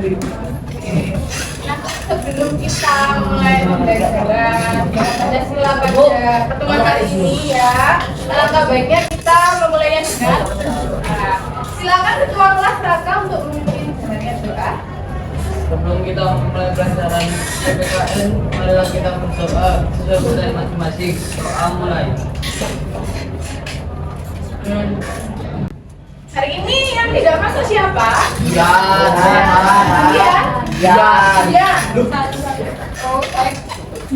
Nah, sebelum kita mulai pembelajaran pada sila pada pertemuan kali ini ya, alangkah baiknya kita memulainya dengan silakan ketua kelas Raka untuk memimpin jalannya doa. Sebelum kita memulai pelajaran PPKN, marilah kita berdoa sesuai masing-masing. Doa mulai. Hari ini yang tidak masuk siapa? Ya. Oh, baik.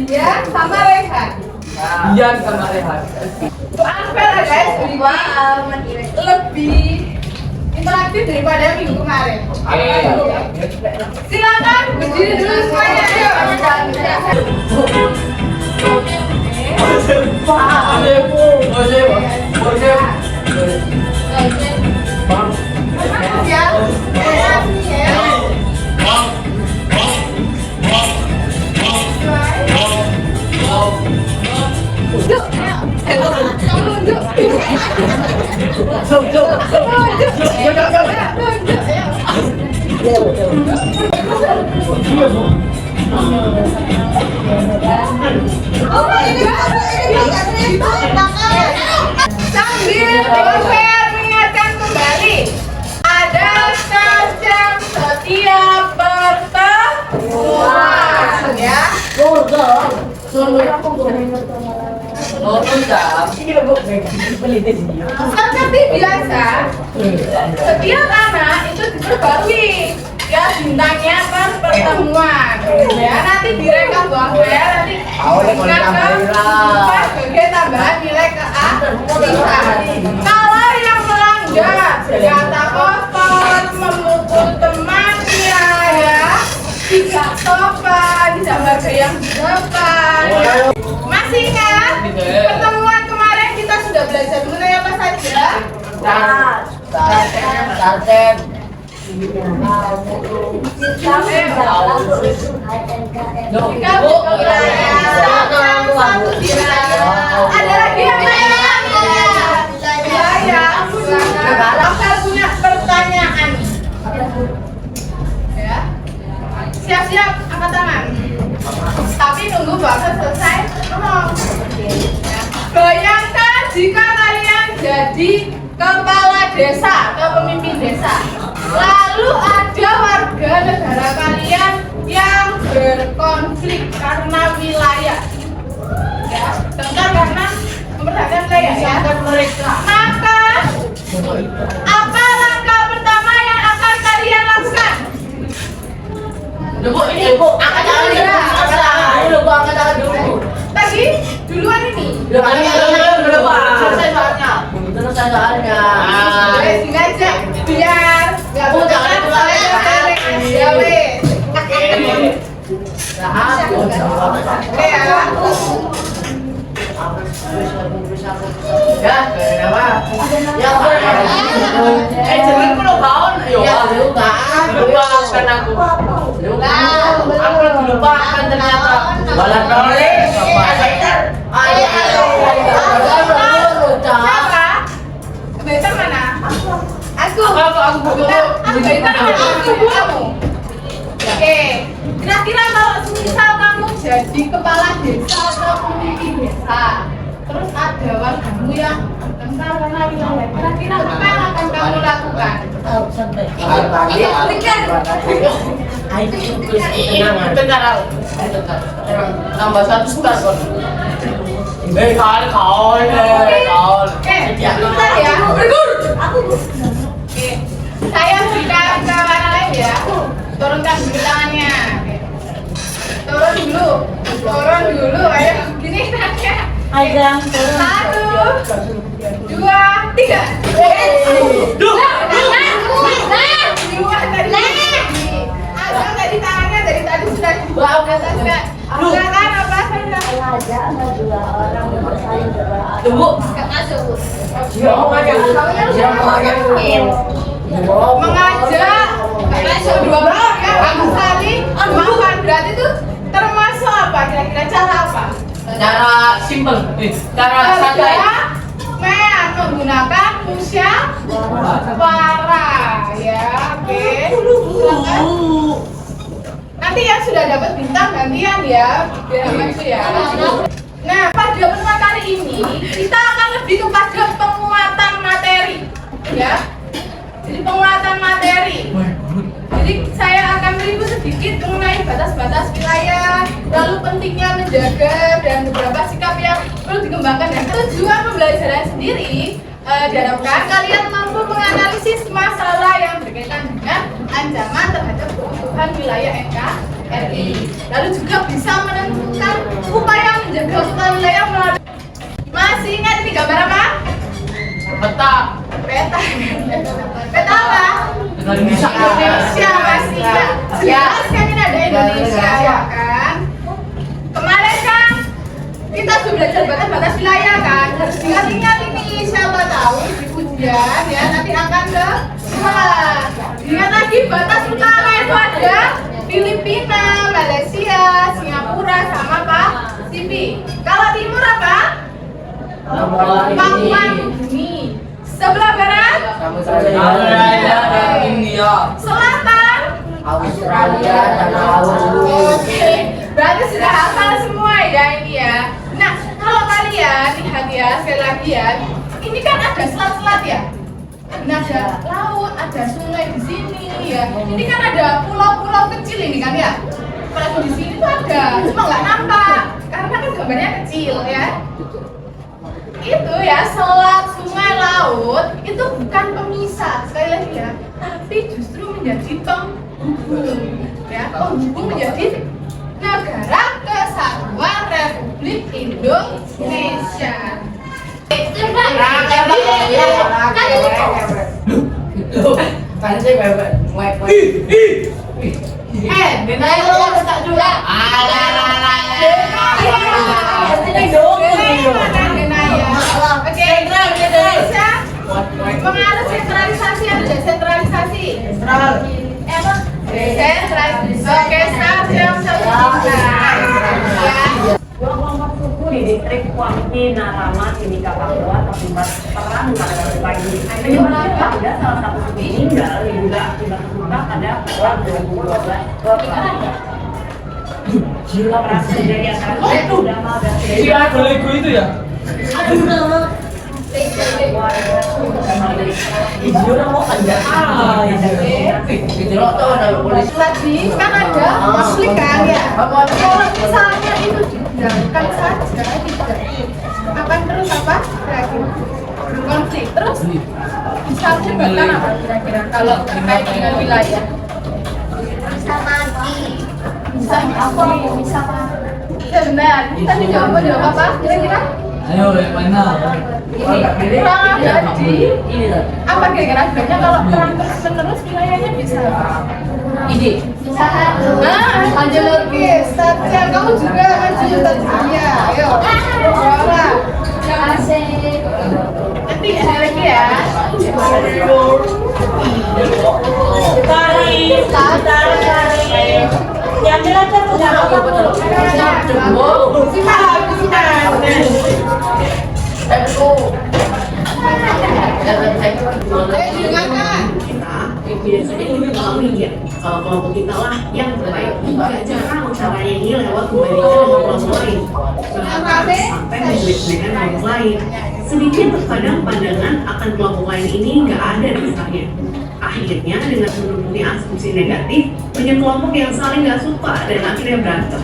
Ya, sama Rehan. Dian sama Rehan. Unfair ya guys, lebih interaktif daripada minggu kemarin. Silakan berdiri dulu semuanya. Sambil Unfair mengingatkan kembali, ada jam setiap pertemuan ya. Seperti biasa, setiap anak itu diperbarui ya bintangnya per pertemuan ya, nanti direkap Unfair, nanti sebagai tambahan nilai ke A. Kalau yang melanggar berkata kotor, memukul temannya ya, tidak sopan, tidak menghargai yang di depan ya. Masih ingat pertemuan kemarin kita sudah belajar mengenai apa saja? Tarten. Ada lagi yang lain? Ya. Saya punya pertanyaan. Ya. Siap-siap angkat tangan. Tapi nunggu bahasa selesai ngomong. Ya. Bayangkan jika kalian jadi kepala desa atau pemimpin desa, lalu ada warga negara kalian yang berkonflik karena wilayah, ya, tentang karena memperhatikan wilayah ya. Maka apa langkah pertama yang akan kalian lakukan? Angkat tangan dulu. Tadi duluan ini. Selesai soalnya. Sini aja biar nggak bosan saya ya wes. Oke ya. Jangan pulau kawan, ayo. Lupakan aku. Aku lupakan ternyata. Balas boleh. Siapa? Better mana? Aku. Better kamu. Oke. Kira-kira kalau misal kamu jadi kepala desa atau pemimpin desa, terus ada wargamu yang bertengkar karena wilayah, kira-kira apa yang akan kamu lakukan? Tambah satu star kon. Kawan. Bentar ya. Oke. Saya berikan ke mana lain ya. Turunkan dulu tangannya. Turun dulu. Ayo. Gini tangannya. Satu, dua, tiga. Dua tadi. Ada tadi tangannya dari tadi sudah dibawa ke atas. Silakan apa saja. Tunggu. Mengajak masuk dua orang ya, kamu saling makan, berarti itu termasuk apa kira-kira cara apa? Cara simpel, cara santai. Menggunakan musyawarah ya, oke. Silakan. sudah dapat bintang gantian ya, biar maju ya. Nah, pada pertemuan kali ini kita akan lebih kepada penguatan materi, ya. Jadi penguatan materi. Jadi saya akan merindu sedikit mengenai batas-batas wilayah, lalu pentingnya menjaga dan beberapa sikap yang perlu dikembangkan. Dan tujuan pembelajaran sendiri diharapkan kalian mampu menganalisis masalah yang berkaitan dengan ancaman terhadap keutuhan wilayah NKRI. Lalu juga bisa menentukan upaya menjaga keutuhan wilayah melalui. Masih ingat ini gambar apa? Peta. Peta. Peta apa? Indonesia. Indonesia masih ya. Jelas kan ini ada Indonesia ya kan? Kemarin kan kita sudah belajar batas-batas wilayah kan? Harus diingat-ingat ini, siapa tahu di ujian ya nanti akan ke kelas. Ingat lagi batas utara itu ada Filipina, Malaysia, Singapura sama Pasifik. Kalau timur apa? Papua Nugini. Sebelah barat? Australia dan India. Selatan? Australia dan Australia. Oke, berarti sudah hafal semua ya ini ya. Nah, kalau kalian lihat ya, sekali lagi ya, ini kan ada selat-selat ya. Nah, ada laut, ada sungai di sini ya. Ini kan ada pulau-pulau kecil ini kan ya. Kalau di sini tuh ada, cuma nggak nampak karena kan gambarnya kecil ya. Itu ya, selat, sungai, laut itu bukan pemisah sekali lagi ya, tapi justru menjadi penghubung ya, penghubung menjadi negara kesatuan Republik Indonesia. Pengaruh sentralisasi atau desentralisasi? Desentralisasi. Oke, Kelompok suku di distrik Kuangki, Narama, Timika, Papua terlibat perang pada Rabu pagi. Menyebabkan warga salah satu suku meninggal diduga akibat gempa pada awal 2012. Operasi terjadi antara Dama dan Lego itu ya? Lagi kan ada konflik kan ya. Kalau misalnya itu dibiarkan saja tidak akan terus apa? Berkonflik terus bisa menyebabkan apa kira-kira kalau terkait dengan wilayah? Bisa mati. Bisa benar. Tadi jawaban apa? Kira-kira? Ayo, yang mana? Ini kurang ada di apa kira-kira adanya kalau terang terus wilayahnya bisa Ini. lanjut lagi Satya, kamu juga maju Satya, ayo jawab nanti ada lagi ya Diambil aja udah biasanya ini kalau ya kalau kelompok kita lah yang terbaik. Gak jarang caranya ini lewat kebaikan dengan kelompok lain, bahkan sampai menjelek-jelekan kelompok lain. Sedikit terkadang pandangan akan kelompok lain ini nggak ada dasarnya. Akhirnya dengan menuruti asumsi negatif, banyak kelompok yang saling nggak suka dan akhirnya berantem.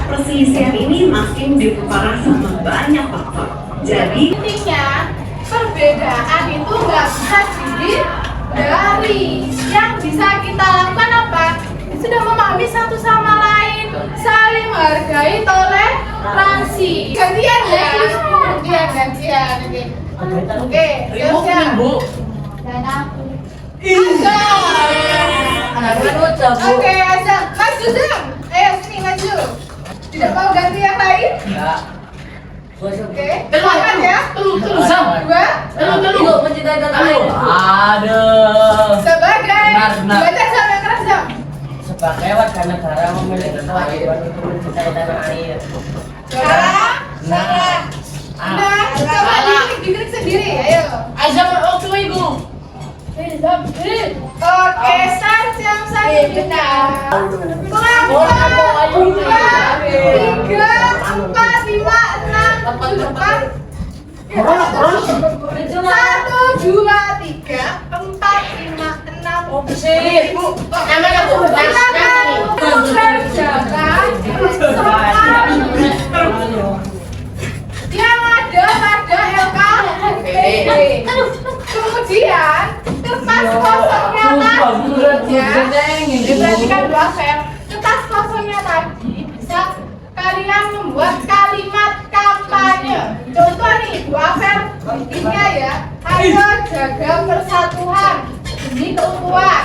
Perselisihan ini makin diperparah sama banyak faktor. Jadi intinya perbedaan itu nggak bisa dihindari. Yang bisa kita lakukan apa? Sudah memahami satu sama lain, saling menghargai, toleransi. Gantian ya, gantian. Oke, siap-siap. Dan aku. Oke, Azam, maju Zam. Ayo sini maju. Tidak mau ganti yang lain? Oke, semangat ya. Dua. Mencintai tanah air. Sebagai. Benar. Baca Zam yang keras Zam. Sebagai warga negara memiliki kewajiban untuk mencintai tanah air. Salah. Nah, coba diklik sendiri. Ayo. Azam waktu itu. Oke, Sajam benar. Pelan-pelan. depan. 1, 2, 3, 4, 5, 6, 7, 8, 9, 10. Bu, namanya Bu. Yang ada pada LKPD. Kemudian kertas kosongnya tadi ya, diperhatikan dua fem. Kertas kosongnya tadi bisa kalian membuat kalimat kampanye. Contoh nih, Bu Afer, intinya ya, ayo jaga persatuan demi keutuhan.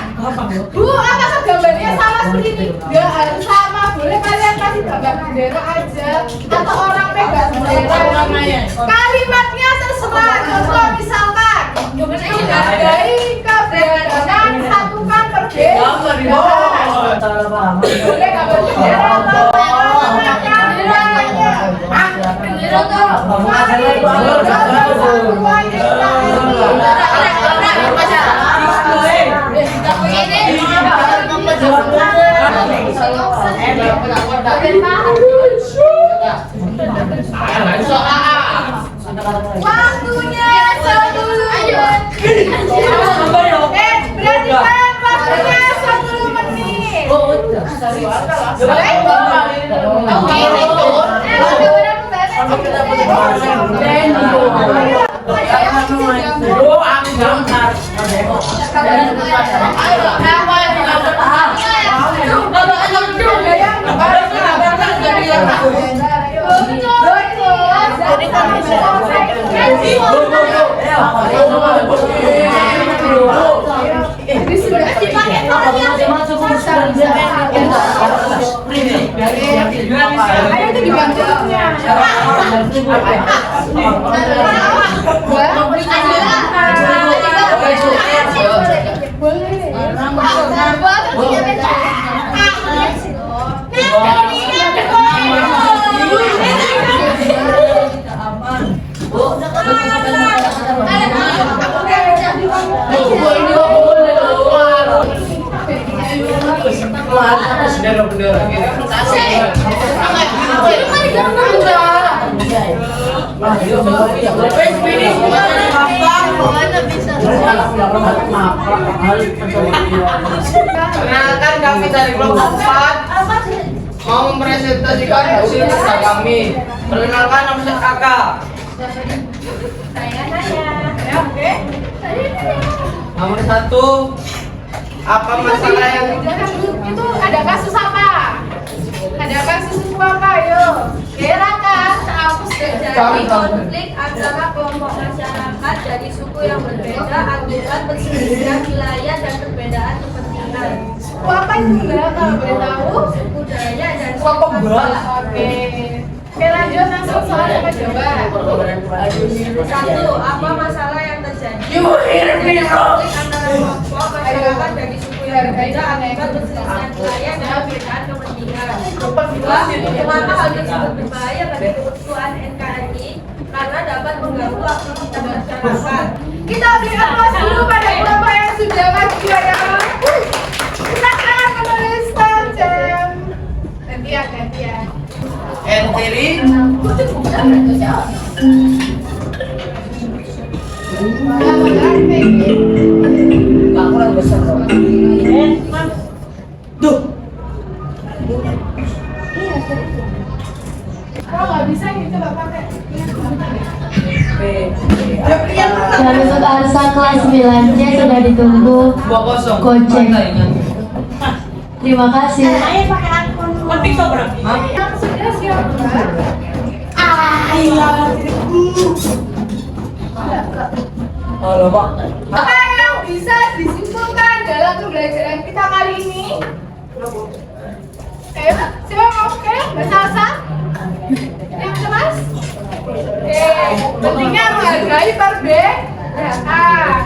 Bu, apakah gambarnya sama seperti ini? Enggak harus sama, boleh kalian kasih gambar bendera aja atau orang pegang bendera. Kalimatnya terserah. Contoh misalkan, menghargai keberagaman, satukan perbedaan. Boleh gambar bendera atau waktunya 10 menit. Berhentikan waktunya 10 menit. Ayo itu dibantunya. Bendera gini. Perkenalkan kami dari kelompok 4 mau mempresentasikan hasil kerja kami. Perkenalkan nama saya Kakak. Oke. Nomor 1, apa masalah yang Itu ada kasus apa? Ada kasus itu apa? Yuk. Kirakan hapus Terjadi konflik antara kelompok masyarakat dari suku yang berbeda akibat perselisihan wilayah dan perbedaan kepentingan. suku apa itu enggak kalau boleh tahu? Suku Dayak dan Suku Pembal. Oke. Oke, lanjut langsung soal apa coba? 1. Apa masalah yang terjadi? Terjadi konflik antara kelompok masyarakat dari suku yang berbeda akibat perselisihan wilayah dan perbedaan kepentingan. 2. Mengapa hal tersebut berbahaya bagi keutuhan NKRI? Karena dapat mengganggu aktivitas masyarakat. Kita beri aplaus dulu pada kelompok yang sudah maju ya. Silakan menulis jam. Gantian. Enteri kurang besar dong. Duh. Kalau nggak bisa ini coba pakai. Dan untuk Arsa kelas 9C sudah ditunggu 2-0. Gojek. Ingat. Terima kasih. Yang sudah siap. Halo, Pak. Apa yang bisa disimpulkan dalam pembelajaran kita kali ini? Ayo, siapa mau oke? Mbak Salsa? Yang cemas? Oke, pentingnya menghargai perbedaan.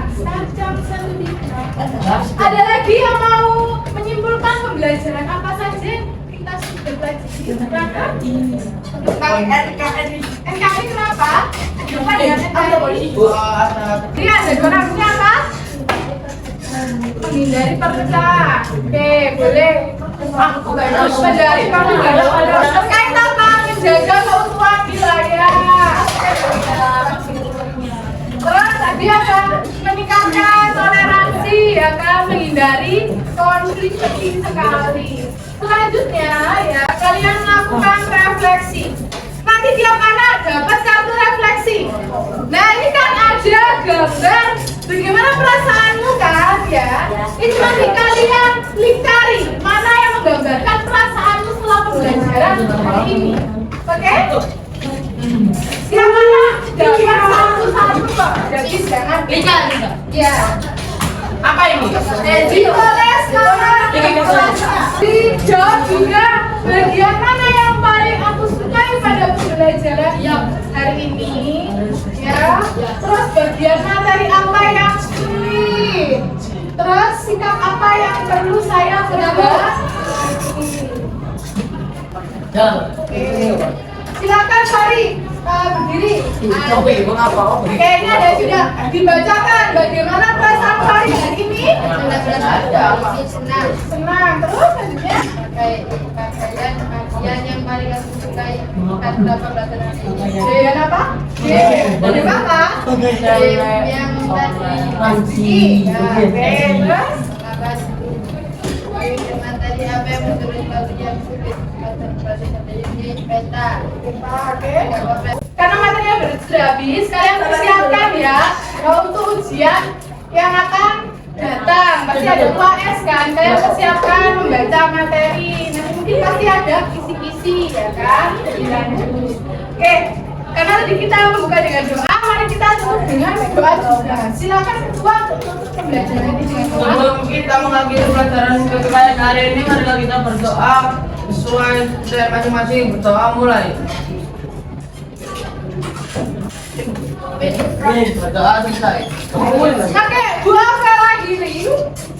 Ada lagi yang mau menyimpulkan pembelajaran apa saja yang kita sudah pelajari? NKRI kenapa? Kenapa dengan NKRI? Ini ada dua namanya apa? Menghindari perpecahan. Oke, boleh. Menghindari perpecahan. Terkait apa? Menjaga keutuhan wilayah. Terus tadi akan meningkatkan toleransi, ya kan, menghindari konflik penting sekali. Selanjutnya ya, kalian melakukan refleksi. Nanti tiap anak dapat kartu refleksi. Nah ini kan ada gambar bagaimana perasaanmu kan ya. Ini nanti kalian lingkari mana yang menggambarkan perasaanmu setelah pembelajaran hari ini. Oke? Siapa nak dapat satu-satu kok. Jadi jangan ya. Apa ini? Ditulis nama dijawab juga bagian mana yang paling aku sukai pada pembelajaran yang hari ini ya. Terus bagian materi apa yang sulit, terus sikap apa yang perlu saya berubah. Silakan Sari berdiri. Kayaknya ada juga dibacakan bagaimana perasaan Sari hari ini. Senang. Terus selanjutnya Bagian yang paling aku sukai kan berapa pelajaran ini? bagian apa? Dari mana? Yang tadi Terus dengan tadi apa yang menurut kamu yang sulit peta. Karena materinya sudah habis, kalian persiapkan ya untuk ujian yang akan datang. Pasti ada UAS kan, kalian persiapkan membaca materi. Nanti mungkin pasti ada kisi-kisi ya kan. Oke, karena tadi kita membuka dengan doa, mari kita tutup dengan doa juga. Silakan ketua untuk pembelajaran ini dengan doa. Sebelum kita mengakhiri pelajaran PPKN hari ini, marilah kita berdoa sesuai dari masing-masing. Berdoa mulai. Berdoa selesai. Oke, dua kali lagi nih.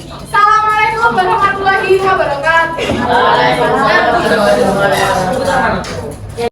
Assalamualaikum warahmatullahi wabarakatuh. Waalaikumsalam warahmatullahi wabarakatuh.